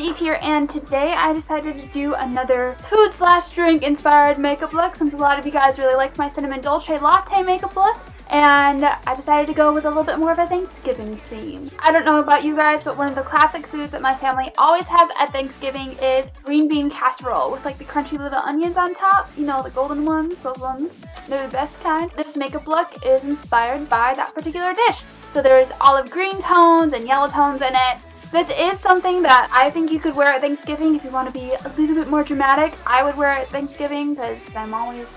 Eve here, and today I decided to do another food/drink inspired makeup look since a lot of you guys really liked my Cinnamon Dolce Latte makeup look. And I decided to go with a little bit more of a Thanksgiving theme. I don't know about you guys, but one of the classic foods that my family always has at Thanksgiving is green bean casserole with like the crunchy little onions on top. You know, the golden ones, those ones. They're the best kind. This makeup look is inspired by that particular dish. So there's olive green tones and yellow tones in it. This is something that I think you could wear at Thanksgiving if you want to be a little bit more dramatic. I would wear it at Thanksgiving because I'm always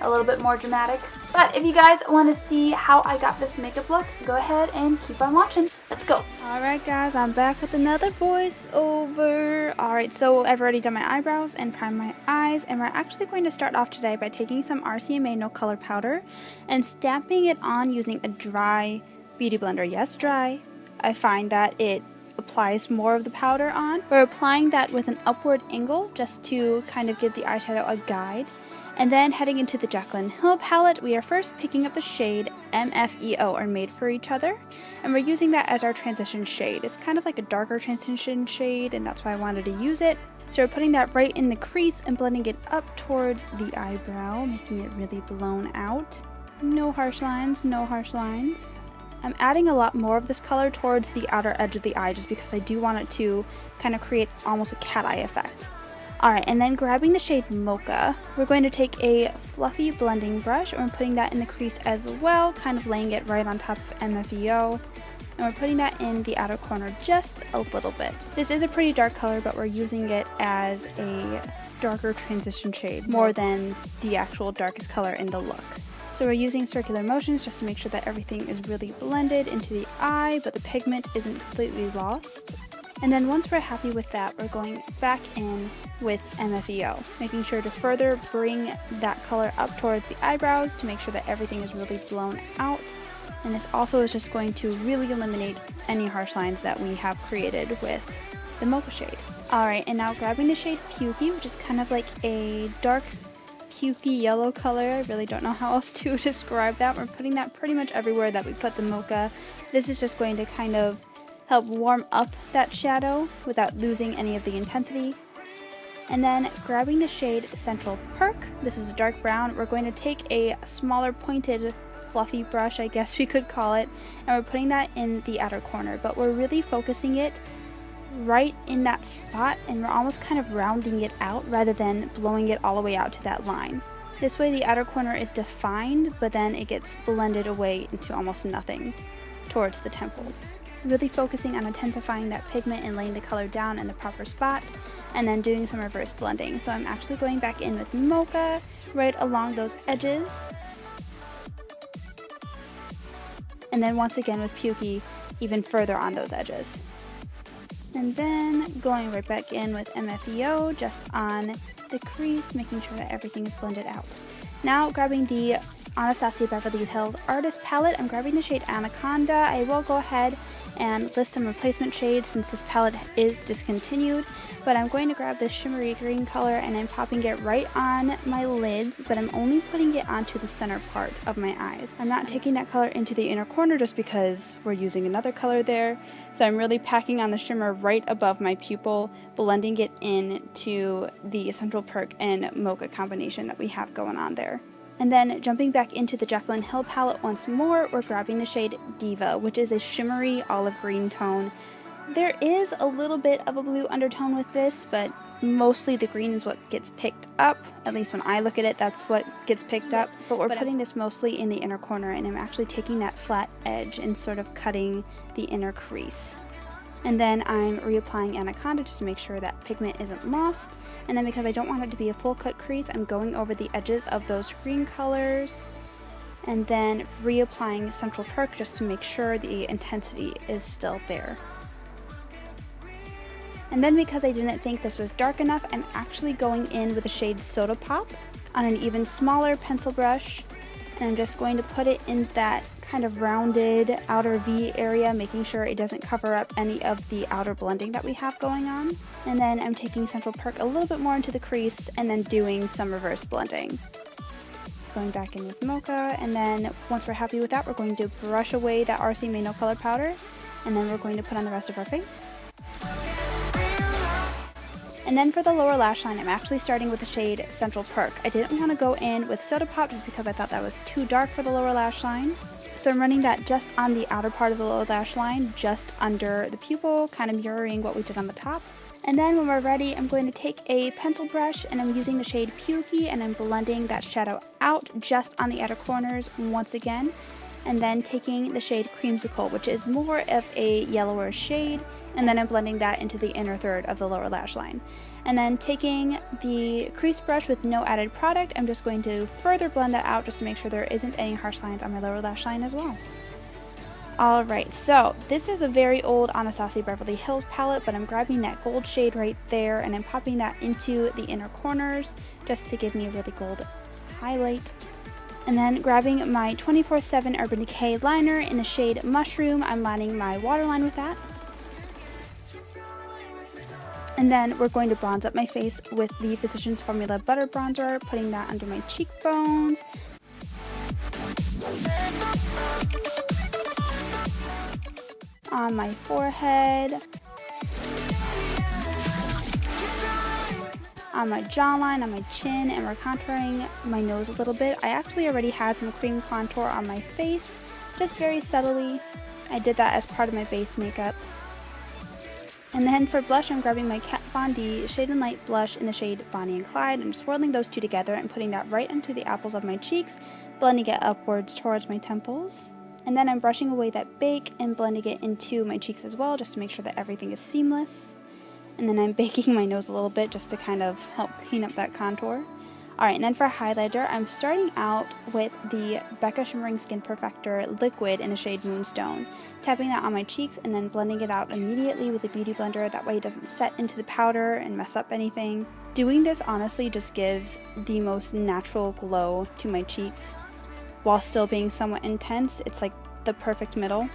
a little bit more dramatic. But if you guys want to see how I got this makeup look, go ahead and keep on watching. Let's go. Alright guys, I'm back with another voiceover. Alright, so I've already done my eyebrows and primed my eyes, and we're actually going to start off today by taking some RCMA no color powder and stamping it on using a dry beauty blender. Yes, dry. I find that it applies more of the powder on. We're applying that with an upward angle just to kind of give the eyeshadow a guide. And then heading into the Jaclyn Hill palette, we are first picking up the shade MFEO, or Made for Each Other, and we're using that as our transition shade. It's kind of like a darker transition shade, and that's why I wanted to use it. So we're putting that right in the crease and blending it up towards the eyebrow, making it really blown out. No harsh lines, no harsh lines. I'm adding a lot more of this color towards the outer edge of the eye just because I do want it to kind of create almost a cat eye effect. Alright, and then grabbing the shade Mocha, we're going to take a fluffy blending brush and we're putting that in the crease as well, kind of laying it right on top of MFEO. And we're putting that in the outer corner just a little bit. This is a pretty dark color, but we're using it as a darker transition shade more than the actual darkest color in the look. So we're using circular motions just to make sure that everything is really blended into the eye, but the pigment isn't completely lost. And then once we're happy with that, we're going back in with MFEO, making sure to further bring that color up towards the eyebrows to make sure that everything is really blown out. And this also is just going to really eliminate any harsh lines that we have created with the Mocha shade. Alright, and now grabbing the shade Pukey, which is kind of like a dark pukey yellow color. I really don't know how else to describe that. We're putting that pretty much everywhere that we put the Mocha. This is just going to kind of help warm up that shadow without losing any of the intensity. And then grabbing the shade Central Perk, this is a dark brown, we're going to take a smaller pointed fluffy brush, I guess we could call it, and we're putting that in the outer corner, but we're really focusing it right in that spot, and we're almost kind of rounding it out rather than blowing it all the way out to that line. This way the outer corner is defined, but then it gets blended away into almost nothing towards the temples. Really focusing on intensifying that pigment and laying the color down in the proper spot, and then doing some reverse blending. So I'm actually going back in with Mocha right along those edges, and then once again with Pukey even further on those edges. And then going right back in with MFEO just on the crease, making sure that everything is blended out. Now grabbing the Anastasia Beverly Hills Artist Palette, I'm grabbing the shade Anaconda. I will go ahead and list some replacement shades since this palette is discontinued, but I'm going to grab this shimmery green color and I'm popping it right on my lids, but I'm only putting it onto the center part of my eyes. I'm not taking that color into the inner corner just because we're using another color there, so I'm really packing on the shimmer right above my pupil, blending it into the Central Perk and Mocha combination that we have going on there. And then jumping back into the Jaclyn Hill palette once more, we're grabbing the shade Diva, which is a shimmery olive green tone. There is a little bit of a blue undertone with this, but mostly the green is what gets picked up. At least when I look at it, that's what gets picked up. But we're putting this mostly in the inner corner, and I'm actually taking that flat edge and sort of cutting the inner crease. And then I'm reapplying Anaconda just to make sure that pigment isn't lost. And then because I don't want it to be a full cut crease, I'm going over the edges of those green colors and then reapplying Central Perk just to make sure the intensity is still there. And then because I didn't think this was dark enough, I'm actually going in with the shade Soda Pop on an even smaller pencil brush, and I'm just going to put it in that kind of rounded outer V area, making sure it doesn't cover up any of the outer blending that we have going on. And then I'm taking Central Perk a little bit more into the crease and then doing some reverse blending. So going back in with Mocha, and then once we're happy with that, we're going to brush away that RCMA no color powder, and then we're going to put on the rest of our face. And then for the lower lash line, I'm actually starting with the shade Central Perk. I didn't want to go in with Soda Pop just because I thought that was too dark for the lower lash line. So I'm running that just on the outer part of the lower lash line, just under the pupil, kind of mirroring what we did on the top. And then when we're ready, I'm going to take a pencil brush and I'm using the shade Pukey and I'm blending that shadow out just on the outer corners once again. And then taking the shade Creamsicle, which is more of a yellower shade, and then I'm blending that into the inner third of the lower lash line. And then taking the crease brush with no added product, I'm just going to further blend that out just to make sure there isn't any harsh lines on my lower lash line as well. Alright, so this is a very old Anastasia Beverly Hills palette, but I'm grabbing that gold shade right there and I'm popping that into the inner corners just to give me a really gold highlight. And then grabbing my 24/7 Urban Decay liner in the shade Mushroom, I'm lining my waterline with that. And then we're going to bronze up my face with the Physicians Formula Butter Bronzer, putting that under my cheekbones. On my forehead. On my jawline, on my chin, and we're contouring my nose a little bit. I actually already had some cream contour on my face, just very subtly. I did that as part of my base makeup. And then for blush, I'm grabbing my Kat Von D Shade and Light blush in the shade Bonnie and Clyde. I'm swirling those two together and putting that right into the apples of my cheeks, blending it upwards towards my temples. And then I'm brushing away that bake and blending it into my cheeks as well, just to make sure that everything is seamless. And then I'm baking my nose a little bit just to kind of help clean up that contour. Alright, and then for highlighter, I'm starting out with the Becca Shimmering Skin Perfector liquid in the shade Moonstone. Tapping that on my cheeks and then blending it out immediately with a beauty blender, that way it doesn't set into the powder and mess up anything. Doing this honestly just gives the most natural glow to my cheeks while still being somewhat intense. It's like the perfect middle.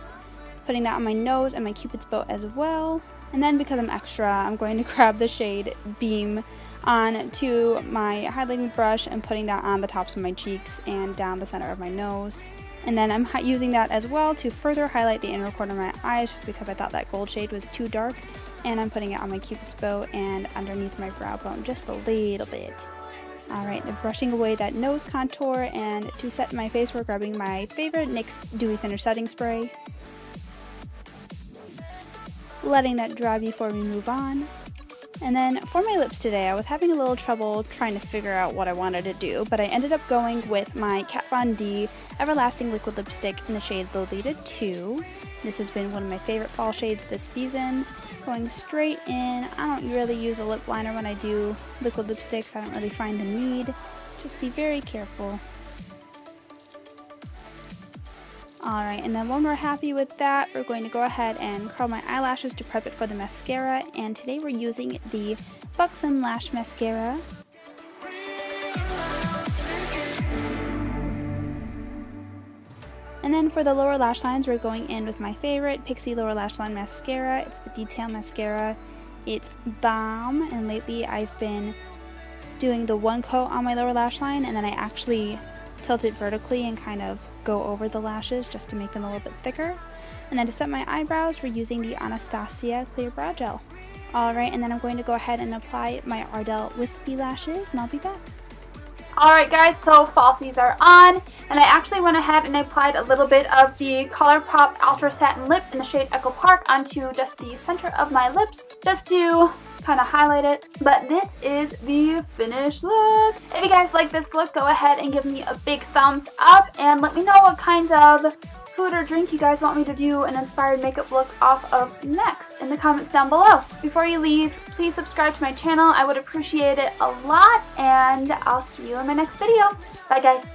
Putting that on my nose and my Cupid's bow as well. And then because I'm extra, I'm going to grab the shade Beam onto my highlighting brush and putting that on the tops of my cheeks and down the center of my nose. And then I'm using that as well to further highlight the inner corner of my eyes, just because I thought that gold shade was too dark. And I'm putting it on my Cupid's bow and underneath my brow bone just a little bit. Alright, then brushing away that nose contour, and to set my face, we're grabbing my favorite NYX Dewy Finish Setting Spray. Letting that dry before we move on. And then for my lips today, I was having a little trouble trying to figure out what I wanted to do, but I ended up going with my Kat Von D Everlasting Liquid Lipstick in the shade Lolita 2. This has been one of my favorite fall shades this season. Going straight in. I don't really use a lip liner when I do liquid lipsticks. I don't really find the need. Just be very careful. Alright, and then when we're happy with that, we're going to go ahead and curl my eyelashes to prep it for the mascara. And today we're using the Buxom Lash Mascara. And then for the lower lash lines, we're going in with my favorite Pixie Lower Lash Line Mascara. It's the Detail Mascara. It's bomb, and lately I've been doing the one coat on my lower lash line, and then I actually tilt it vertically and kind of go over the lashes just to make them a little bit thicker. And then to set my eyebrows, we're using the Anastasia Clear Brow Gel. Alright, and then I'm going to go ahead and apply my Ardell Wispy Lashes, and I'll be back. Alright guys, so falsies are on, and I actually went ahead and applied a little bit of the ColourPop Ultra Satin Lip in the shade Echo Park onto just the center of my lips, just to kind of highlight it. But this is the finished look. If you guys like this look, go ahead and give me a big thumbs up, and let me know what kind of food or drink you guys want me to do an inspired makeup look off of next in the comments down below. Before you leave, please subscribe to my channel. I would appreciate it a lot, and I'll see you in my next video. Bye guys.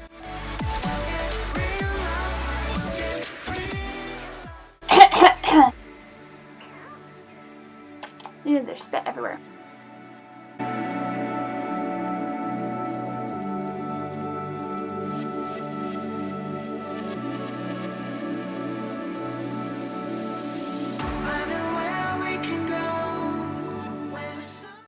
There's spit everywhere.